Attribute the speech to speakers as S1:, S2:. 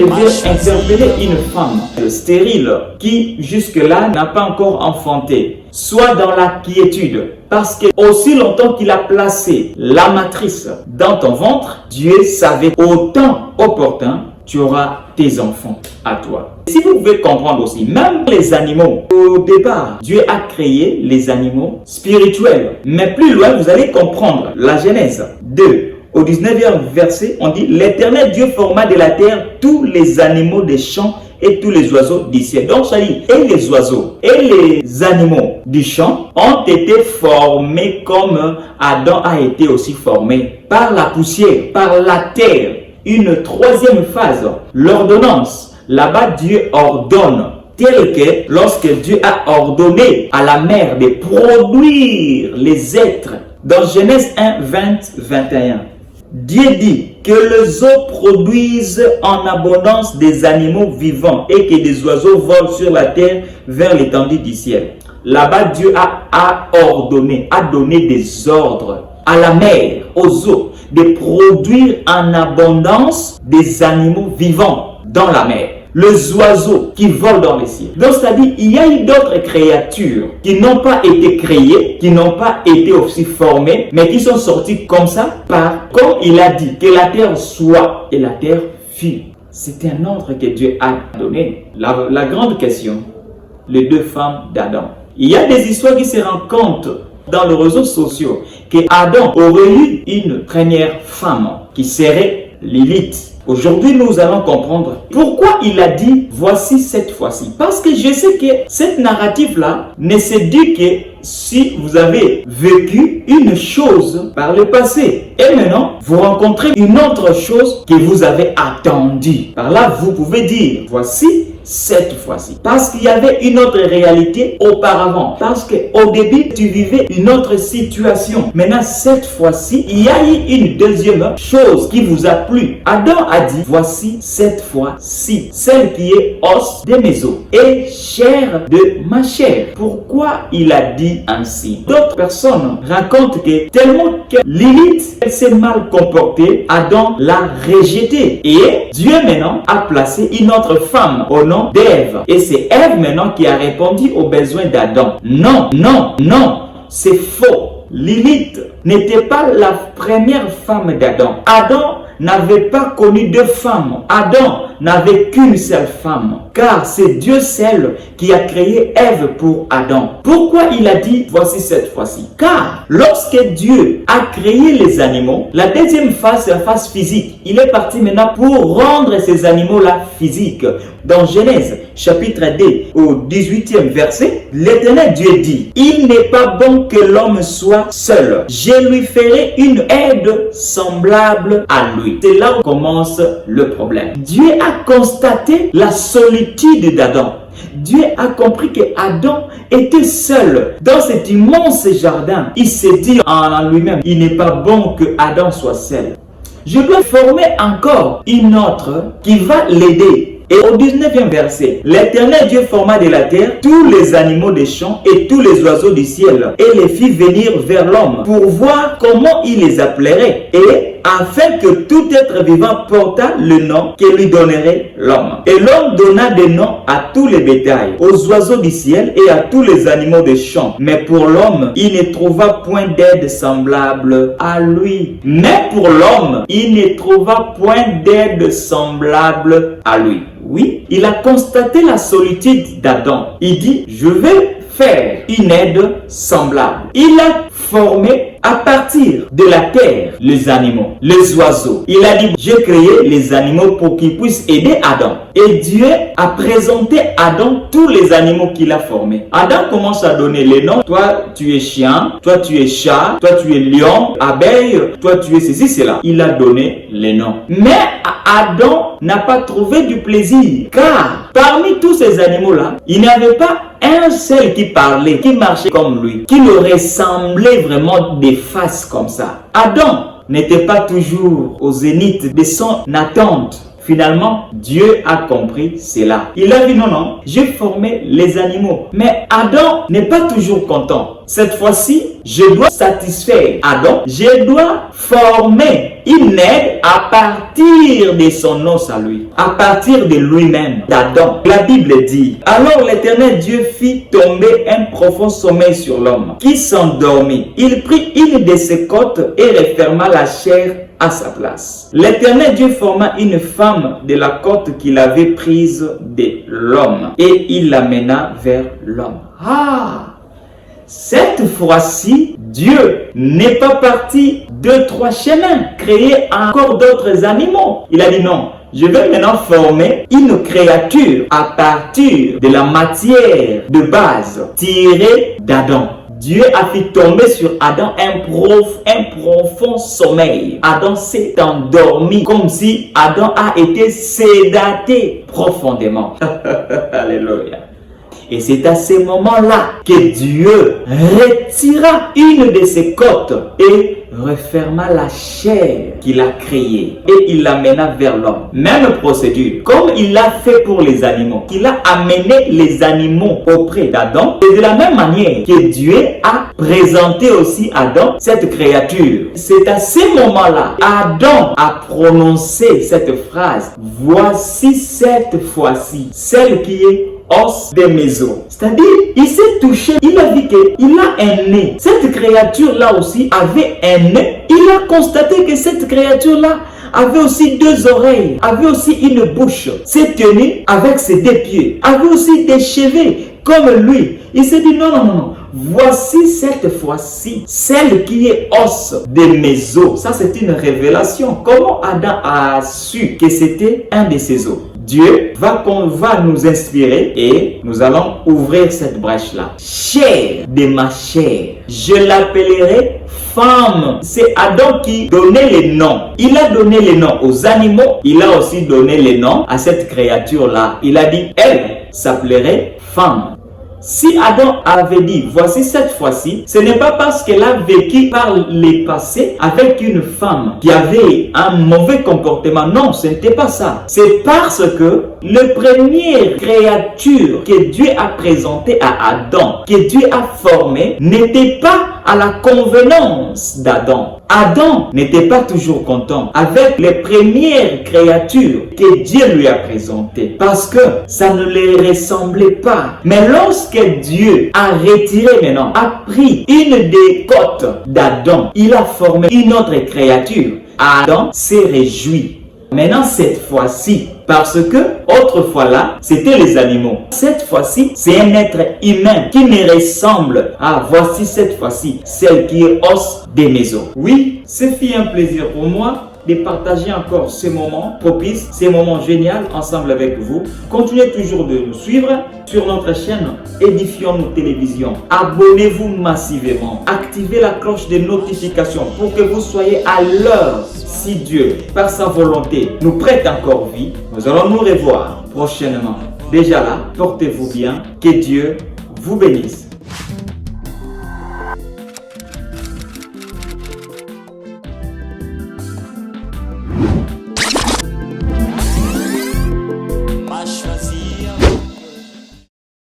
S1: devait interpeller une femme stérile qui jusque-là n'a pas encore enfanté. Sois dans la quiétude, parce que aussi longtemps qu'il a placé la matrice dans ton ventre, Dieu savait au temps opportun, tu auras tes enfants à toi. Si vous pouvez comprendre aussi, même les animaux, au départ, Dieu a créé les animaux spirituels. Mais plus loin, vous allez comprendre la Genèse 2. Au 19e verset, on dit « L'Éternel Dieu forma de la terre tous les animaux des champs et tous les oiseaux du ciel. » Donc ça dit, et les oiseaux et les animaux du champ ont été formés comme Adam a été aussi formé par la poussière, par la terre. Une troisième phase, l'ordonnance. Là-bas, Dieu ordonne, tel que lorsque Dieu a ordonné à la mer de produire les êtres. Dans Genèse 1, 20-21, Dieu dit que les eaux produisent en abondance des animaux vivants et que des oiseaux volent sur la terre vers l'étendue du ciel. Là-bas, Dieu a ordonné, a donné des ordres à la mer, aux eaux, de produire en abondance des animaux vivants dans la mer. Les oiseaux qui volent dans les cieux. Donc, c'est-à-dire, il y a eu d'autres créatures qui n'ont pas été créées, qui n'ont pas été aussi formées, mais qui sont sorties comme ça, comme il a dit, que la terre soit, et la terre fut. C'est un ordre que Dieu a donné. La grande question, les deux femmes d'Adam. Il y a des histoires qui se rencontrent dans les réseaux sociaux que Adam aurait eu une première femme qui serait Lilith. Aujourd'hui, nous allons comprendre pourquoi il a dit voici cette fois-ci. Parce que je sais que cette narrative-là ne se dit que si vous avez vécu une chose par le passé et maintenant vous rencontrez une autre chose que vous avez attendue. Par là, vous pouvez dire voici cette fois-ci. Parce qu'il y avait une autre réalité auparavant. Parce qu'au début, tu vivais une autre situation. Maintenant, cette fois-ci, il y a eu une deuxième chose qui vous a plu. Adam a dit, voici cette fois-ci, celle qui est os de mes os et chair de ma chair. Pourquoi il a dit ainsi? D'autres personnes racontent que tellement que Lilith s'est mal comportée, Adam l'a rejetée. Et Dieu maintenant a placé une autre femme au nom d'Ève. Et c'est Ève maintenant qui a répondu aux besoins d'Adam. Non, non, non, c'est faux. Lilith n'était pas la première femme d'Adam. Adam n'avait pas connu deux femmes. Adam n'avait qu'une seule femme. Car c'est Dieu seul qui a créé Ève pour Adam. Pourquoi il a dit voici cette fois-ci? Car lorsque Dieu a créé les animaux, la deuxième phase, c'est la phase physique. Il est parti maintenant pour rendre ces animaux-là physiques. Dans Genèse chapitre 2 au 18e verset, l'Éternel Dieu dit, il n'est pas bon que l'homme soit seul. Je lui ferai une aide semblable à lui. C'est là où commence le problème. Dieu a constaté la solitude d'Adam. Dieu a compris que Adam était seul dans cet immense jardin. Il s'est dit en lui-même, il n'est pas bon que Adam soit seul. Je dois former encore une autre qui va l'aider. Et au 19e verset, l'Éternel Dieu forma de la terre tous les animaux des champs et tous les oiseaux du ciel et les fit venir vers l'homme pour voir comment il les appellerait et afin que tout être vivant portât le nom que lui donnerait l'homme. Et l'homme donna des noms à tous les bétails, aux oiseaux du ciel et à tous les animaux des champs. Mais pour l'homme, il ne trouva point d'aide semblable à lui. Mais pour l'homme, il ne trouva point d'aide semblable à lui. Oui, il a constaté la solitude d'Adam. Il dit, je vais faire une aide semblable. Il a formé à partir de la terre les animaux, les oiseaux. Il a dit, j'ai créé les animaux pour qu'ils puissent aider Adam. Et Dieu a présenté à Adam tous les animaux qu'il a formés. Adam commence à donner les noms. Toi, tu es chien. Toi, tu es chat. Toi, tu es lion, abeille. Toi, tu es ceci, cela. Il a donné les noms. Mais Adam n'a pas trouvé du plaisir. Car parmi tous ces animaux-là, il n'y avait pas un seul qui parlait, qui marchait comme lui, qui le ressemblait vraiment des faces comme ça. Adam n'était pas toujours au zénith de son attente Finalement, Dieu a compris cela. Il a dit non, non, j'ai formé les animaux. Mais Adam n'est pas toujours content. Cette fois-ci, je dois satisfaire Adam. Je dois former une aide à partir de son os à lui, à partir de lui-même, d'Adam. La Bible dit, alors l'Éternel Dieu fit tomber un profond sommeil sur l'homme, qui s'endormit. Il prit une de ses côtes et referma la chair à sa place. L'Éternel Dieu forma une femme de la côte qu'il avait prise de l'homme et il l'amena vers l'homme. Ah! Cette fois-ci, Dieu n'est pas parti de 3 chemins, créer encore d'autres animaux. Il a dit non, je vais maintenant former une créature à partir de la matière de base tirée d'Adam. Dieu a fait tomber sur Adam un profond sommeil. Adam s'est endormi comme si Adam a été sédaté profondément. Alléluia. Et c'est à ce moment-là que Dieu retira une de ses côtes et referma la chair qu'il a créée et il l'amena vers l'homme. Même procédure, comme il l'a fait pour les animaux, qu'il a amené les animaux auprès d'Adam, et de la même manière que Dieu a présenté aussi Adam cette créature. C'est à ce moment-là, Adam a prononcé cette phrase, voici cette fois-ci, celle qui est os de mes os. C'est-à-dire, il s'est touché, il a vu qu'il a un nez. Cette créature-là aussi avait un nez. Il a constaté que cette créature-là avait aussi 2 oreilles, avait aussi une bouche, s'est tenu avec ses 2 pieds, avait aussi des cheveux comme lui. Il s'est dit non, non, non, non. Voici cette fois-ci, celle qui est os de mes os. Ça, c'est une révélation. Comment Adam a su que c'était un de ses os? Dieu va nous inspirer et nous allons ouvrir cette brèche-là. Chair de ma chair, je l'appellerai femme. C'est Adam qui donnait les noms. Il a donné les noms aux animaux. Il a aussi donné les noms à cette créature-là. Il a dit, elle s'appellerait femme. Si Adam avait dit, voici cette fois-ci, ce n'est pas parce qu'elle a vécu par le passé avec une femme qui avait un mauvais comportement. Non, ce n'était pas ça. C'est parce que la première créature que Dieu a présentée à Adam, que Dieu a formée, n'était pas à la convenance d'Adam. Adam n'était pas toujours content avec les premières créatures que Dieu lui a présentées parce que ça ne les ressemblait pas. Mais lorsque Dieu a retiré maintenant, a pris une des côtes d'Adam, il a formé une autre créature. Adam s'est réjoui. Maintenant, cette fois-ci, parce que autrefois là, c'était les animaux. Cette fois-ci, c'est un être humain qui me ressemble. Ah, voici cette fois-ci, celle qui est os de mes os. Oui, ce fut un plaisir pour moi de partager encore ces moments propices, ces moments géniaux ensemble avec vous. Continuez toujours de nous suivre sur notre chaîne Édifions-nous Télévision. Abonnez-vous massivement. Activez la cloche de notification pour que vous soyez à l'heure. Si Dieu, par sa volonté, nous prête encore vie, nous allons nous revoir prochainement. Déjà là, portez-vous bien. Que Dieu vous bénisse.